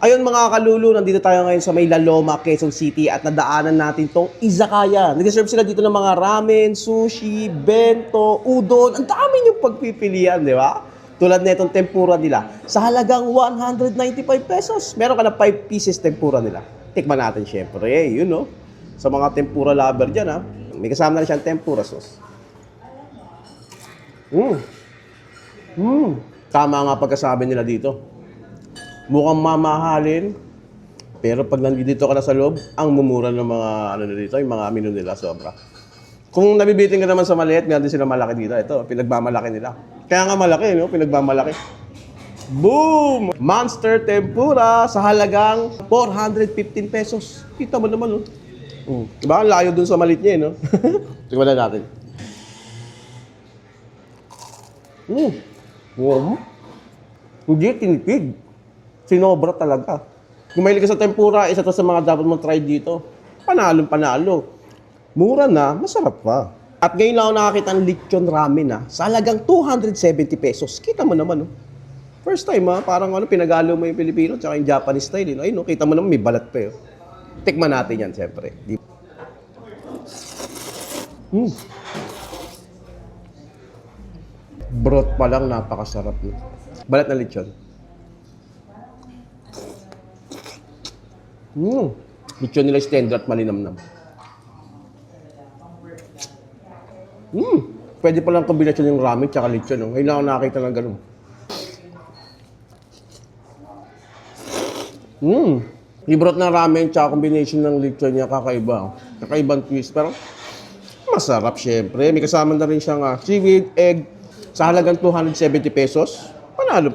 Ayun mga kalulu, nandito tayo ngayon sa may La Loma, Quezon City at nadaanan natin tong izakaya. Nag-serve sila dito ng mga ramen, sushi, bento, udon. Ang dami niyong pagpipilian, di ba? Tulad na itong tempura nila. Sa halagang 195 pesos, meron ka na 5 pieces tempura nila. Tikman natin syempre. Yun no. Sa mga tempura lover dyan ha. May kasama na siyang tempura sauce. Tama nga pagkasabi nila dito. Mukhang mamahalin, pero pag nandito ka na sa loob, ang mumura ng mga ano dito, yung mga menu nila sobra. Kung nabibitin ka naman sa maliit, meron din sila malaki dito. Ito, pinagmamalaki nila. Kaya nga malaki, no? Pinagmamalaki. Boom! Monster Tempura sa halagang 415 pesos. Kita mo naman, no? Diba? Ang layo dun sa maliit niya, no? Tingnan na natin. Wow. Hindi tinipid. Sinobra talaga. Kung mahilig ka sa tempura, isa to sa mga dapat mong try dito. Panalo. Mura na, masarap pa. At ngayon lang ako nakakita ng lechon ramen sa halagang 270 pesos. Kita mo naman, no? First time parang pinagalo mo yung Pilipino tsaka yung Japanese style. Ayun, no? Kita mo naman may balat pa yun. Tikman natin yan, siyempre. Broth pa lang, napakasarap. Balat na lechon. Lechon nila standard at malinamnam. Pwede palang kombinasyon yung ramen tsaka lechon. No? Ngayon lang ako nakakita ng ganun. Yung broth ng ramen tsaka combination ng lechon niya kakaiba. Kakaibang twist. Pero masarap syempre. May kasama na rin siyang seaweed, egg sa halagang 270 pesos. Panalo.